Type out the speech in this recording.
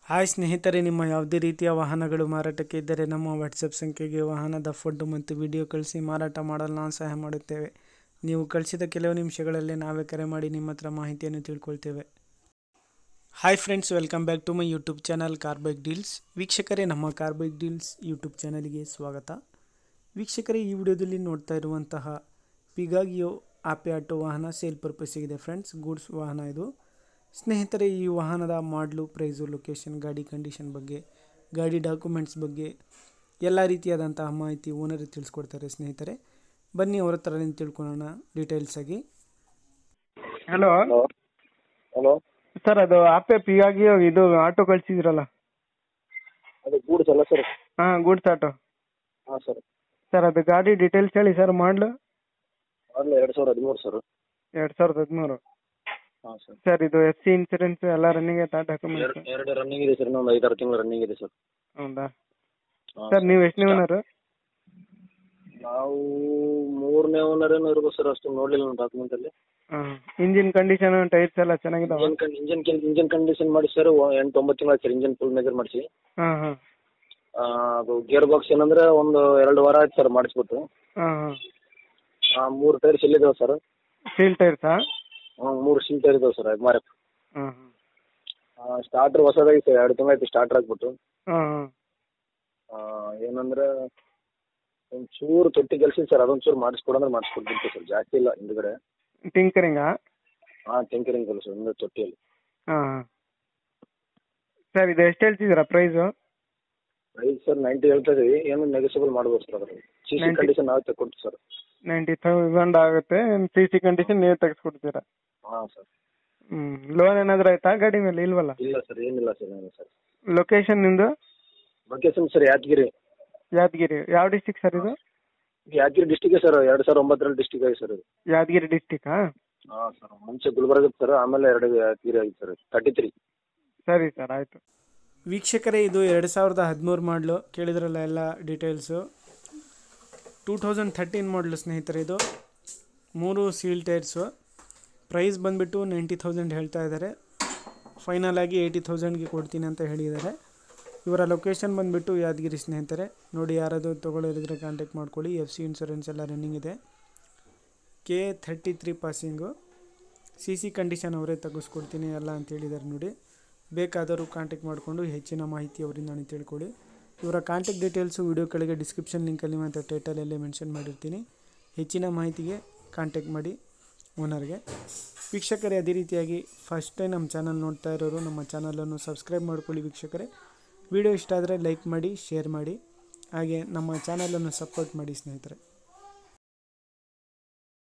Hi ಸ್ನೇಹಿತರೆ, ನಿಮ್ಮ ಯಾವುದೇ ರೀತಿಯ ವಾಹನಗಳು ಮಾರಾಟಕ್ಕೆ ಇದ್ದರೆ ನಮ್ಮ ವಾಟ್ಸಪ್ ಸಂಖ್ಯೆಗೆ ವಾಹನದ ಫೋಟೋ ಮತ್ತು ವಿಡಿಯೋ ಕಳಿಸಿ ಮಾರಾಟ ಮಾಡಲು ನಾವು ಸಹಾಯ ಮಾಡುತ್ತೇವೆ. ನೀವು ಕಳಿಸಿದ ಕೆಲವು ನಿಮಿಷಗಳಲ್ಲೇ ನಾವೇ ಕರೆ ಮಾಡಿ ನಿಮ್ಮ ಹತ್ರ ಮಾಹಿತಿಯನ್ನು ತಿಳ್ಕೊಳ್ತೇವೆ. Hi friends, welcome back to my YouTube channel car bike deals. ವೀಕ್ಷಕರೇ, ನಮ್ಮ ಕಾರ್ ಬೈಕ್ ಡೀಲ್ಸ್ ಯೂಟ್ಯೂಬ್ ಚಾನಲ್ಗೆ ಸ್ವಾಗತ. ವೀಕ್ಷಕರೇ, ಈ ವಿಡಿಯೋದಲ್ಲಿ ನೋಡ್ತಾ ಇರುವಂತಹ ಪಿಗಾಗಿಯೋ ಆಪೆ ಆಟೋ ವಾಹನ ಸೇಲ್ ಪರ್ಪಸ್ಸಿಗಿದೆ ಫ್ರೆಂಡ್ಸ್. ಗೂಡ್ಸ್ ವಾಹನ ಇದು. ಸ್ನೇಹಿತರೆ, ಈ ವಾಹನದ ಮಾಡಲು, ಪ್ರೈಸು, ಲೊಕೇಶನ್, ಗಾಡಿ ಕಂಡೀಷನ್ ಬಗ್ಗೆ, ಗಾಡಿ ಡಾಕ್ಯುಮೆಂಟ್ಸ್ ಬಗ್ಗೆ ಎಲ್ಲ ರೀತಿಯಾದಂತಹ ಮಾಹಿತಿ ಓನರ್ ತಿಳಿಸ್ಕೊಡ್ತಾರೆ. ಸ್ನೇಹಿತರೆ, ಬನ್ನಿ ಅವ್ರ ಹತ್ರ ತಿಳ್ಕೊಳ್ಳೋಣ ಡೀಟೇಲ್ಸ್ ಆಗಿ. ಹಲೋ ಹಲೋ ಸರ್, ಅದು ಆಪೆ ಪಿಗಾಗಿಯೋ ಇದು ಆಟೋ ಕಳಿಸಿದ್ರಲ್ಲ? ಅದು ಗೂಡ್ಸ್ ಅಲ್ಲ ಸರ್? ಹಾಂ, ಗೂಡ್ಸ್ ಆಟೋ. ಹಾಂ ಸರ್. ಸರ್, ಅದು ಗಾಡಿ ಡೀಟೇಲ್ಸ್ ಹೇಳಿ ಸರ್. ಮಾಡಲು ಮಾಡಲು 2013 ಸರ್. 2013. ಹಾಂ ಸರ್. ಸರ್, ಇದು FC ಇನ್ಸೂರೆನ್ಸ್ ಎಲ್ಲ ರನ್ನಿಂಗ್ ಆಯ್ತಾ? ಡಾಕ್ಯುಮೆಂಟ್ಸ್ ಎರಡು ರನ್ನಿಂಗ್ ಇದೆ ಸರ್. ಇನ್ನೊಂದು 5-6 ತಿಂಗಳು ರನ್ನಿಂಗ್ ಇದೆ ಸರ್. ಹೌದಾ ಹಾಂ ಸರ್, ನೀವು ಎಷ್ಟನೇ ಓನರು? ನಾವು 3ನೇ ಓನರ್ ಏನೋ ಇರ್ಬೋದು ಸರ್. ಅಷ್ಟು ನೋಡಲಿಲ್ಲ ನಮ್ಮ ಡಾಕ್ಯುಮೆಂಟಲ್ಲಿ. ಹಾಂ, ಇಂಜಿನ್ ಕಂಡೀಷನ್, ಟೈರ್ಸ್ ಎಲ್ಲ ಚೆನ್ನಾಗಿದಾವೆ? ಇಂಜನ್ ಕಂಡೀಷನ್ ಮಾಡಿ ಸರ್. 8-9 ತಿಂಗಳು ಆಯ್ತು ಸರ್. ಇಂಜನ್ ಫುಲ್ ಮೇಜರ್ ಮಾಡಿಸಿ. ಹಾಂ ಹಾಂ ಅದು ಗೇರ್ ಬಾಕ್ಸ್ ಏನಂದ್ರೆ ಒಂದು 2 ವಾರ ಆಯ್ತು ಸರ್ ಮಾಡಿಸ್ಬಿಟ್ಟು. ಹಾಂ ಹಾಂ 3 ಟೈರ್ಸ್ ಎಲ್ಲಿದ್ದಾವೆ ಸರ್? ಸೀಲ್ ಟೈರ್ಸಾ? 3 ಸೀಲ್ ಟೈರ್ ಇದಾವೆ ಸರ್. MRF. ಹಾಂ ಸ್ಟಾರ್ಟರ್ ಹೊಸದಾಗಿ ಸರ್. 2 ತಿಂಗಳು ಆಯ್ತು ಸ್ಟಾರ್ಟರ್ ಹಾಕ್ಬಿಟ್ಟು. ಹಾಂ ಏನಂದ್ರೆ ಒಂಚೂರು ತೊಟ್ಟಿ ಕೆಲಸ ಸರ್. ಅದೊಂಚೂರು ಮಾಡಿಸ್ಕೊಡಂದ್ರೆ ಮಾಡಿಸ್ಕೊಡ್ತೀನಿ ಸರ್. ಜಾಸ್ತಿ ಇಲ್ಲ ಹಿಂದ್ಗಡೆ. ಟಿಂಕರಿಂಗಾ? ಹಾಂ, ಟಿಂಕರಿಂಗ್ ಕೆಲಸ ಒಂದು ತೊಟ್ಟಿಯಲ್ಲಿ. ಹಾಂ ಸರ್, ಇದು ಎಷ್ಟು ಹೇಳ್ತಿದ್ದೀರಾ ಪ್ರೈಸು? ಪ್ರೈಸ್ ಸರ್ 90 ಹೇಳ್ತಾ ಇದೀವಿ. ಏನು ನೆಗೋಸಿಯಬಲ್ ಮಾಡ್ಬೋದು ಸರ್. ಅದ್ರಲ್ಲಿ CC ಕಂಡೀಷನ್ ನಾವು ತೆಕ್ಕೊಡ್ತೀವಿ ಸರ್. 90,000 ಆಗುತ್ತೆ. CC ಕಂಡೀಷನ್ ನೀವು ತೆಗೆಸ್ಕೊಡ್ತೀರಾ? ಹಾಂ ಸರ್. ಲೋನ್ ಏನಾದರೂ ಆಯ್ತಾ ಗಾಡಿ ಮೇಲೆ? ಇಲ್ವಲ್ಲ? ಇಲ್ಲ ಸರ್, ಏನಿಲ್ಲ ಸರ್. ಏನು ಸರ್. ಲೊಕೇಶನ್ ನಿಮ್ಮದು? Location sir Yadgir. ಯಾದಗಿರಿ. ಯಾವ ಡಿಸ್ಟಿಕ್ ಸರ್ ಇದು? Yadgir district sir. 2009ರಲ್ಲಿ ಡಿಸ್ಟಿಕ್ ಆಗಿದೆ ಸರ್ ಇದು. ಯಾದಗಿರಿ ಡಿಸ್ಟಿಕಾ? ಹಾಂ ಸರ್. ಮುಂಚೆ ಗುಲ್ಬರ್ಗ ಇತ್ತು ಸರ್. ಆಮೇಲೆ 2 ಯಾದಗಿರಿ ಆಗಿದೆ ಸರ್. 33. ಸರಿ ಸರ್, ಆಯಿತು. ವೀಕ್ಷಕರೇ, ಇದು 2013 ಮಾಡಲು. ಕೇಳಿದ್ರಲ್ಲ ಎಲ್ಲ ಡೀಟೇಲ್ಸು. 2013 ಮಾಡಲು ಸ್ನೇಹಿತರೆ. ಇದು 3 ಸೀಲ್ ಟೈರ್ಸು. ಪ್ರೈಸ್ ಬಂದುಬಿಟ್ಟು 90,000 ಹೇಳ್ತಾ ಇದ್ದಾರೆ. ಫೈನಲ್ ಆಗಿ 80,000ಗೆ ಕೊಡ್ತೀನಿ ಅಂತ ಹೇಳಿದ್ದಾರೆ. ಇವರ ಲೊಕೇಶನ್ ಬಂದುಬಿಟ್ಟು ಯಾದಗಿರಿ ಸ್ನೇಹಿತರೆ. ನೋಡಿ, ಯಾರಾದರೂ ತೊಗೊಳ್ಳೋರಿದ್ರೆ ಕಾಂಟ್ಯಾಕ್ಟ್ ಮಾಡ್ಕೊಳ್ಳಿ. FC ಇನ್ಸೂರೆನ್ಸ್ ಎಲ್ಲ ರನ್ನಿಂಗ್ ಇದೆ. K33 passing. CC ಕಂಡೀಷನ್ ಅವರೇ ತೆಗೆಸ್ಕೊಡ್ತೀನಿ ಎಲ್ಲ ಅಂತ ಹೇಳಿದ್ದಾರೆ. ನೋಡಿ, ಬೇಕಾದರೂ ಕಾಂಟ್ಯಾಕ್ಟ್ ಮಾಡಿಕೊಂಡು ಹೆಚ್ಚಿನ ಮಾಹಿತಿ ಅವರಿಂದ ನಾನು ತಿಳ್ಕೊಳ್ಳಿ. ಇವರ ಕಾಂಟ್ಯಾಕ್ಟ್ ಡೀಟೇಲ್ಸು ವಿಡಿಯೋ ಕೆಳಗೆ ಡಿಸ್ಕ್ರಿಪ್ಷನ್ ಲಿಂಕಲ್ಲಿ ಮತ್ತು ಟೈಟಲಲ್ಲೇ ಮೆನ್ಷನ್ ಮಾಡಿರ್ತೀನಿ. ಹೆಚ್ಚಿನ ಮಾಹಿತಿಗೆ ಕಾಂಟ್ಯಾಕ್ಟ್ ಮಾಡಿ ಓನರ್ಗೆ. ವೀಕ್ಷಕರೇ, ಅದೇ ರೀತಿಯಾಗಿ ಫಸ್ಟ್ ಟೈಮ್ ನಮ್ಮ ಚಾನಲ್ ನೋಡ್ತಾ ಇರೋರು ನಮ್ಮ ಚಾನಲನ್ನು ಸಬ್ಸ್ಕ್ರೈಬ್ ಮಾಡ್ಕೊಳ್ಳಿ. ವೀಕ್ಷಕರೇ, ವಿಡಿಯೋ ಇಷ್ಟ ಆದರೆ ಲೈಕ್ ಮಾಡಿ, ಶೇರ್ ಮಾಡಿ, ಹಾಗೆ ನಮ್ಮ ಚಾನಲನ್ನು ಸಪೋರ್ಟ್ ಮಾಡಿ ಸ್ನೇಹಿತರೆ.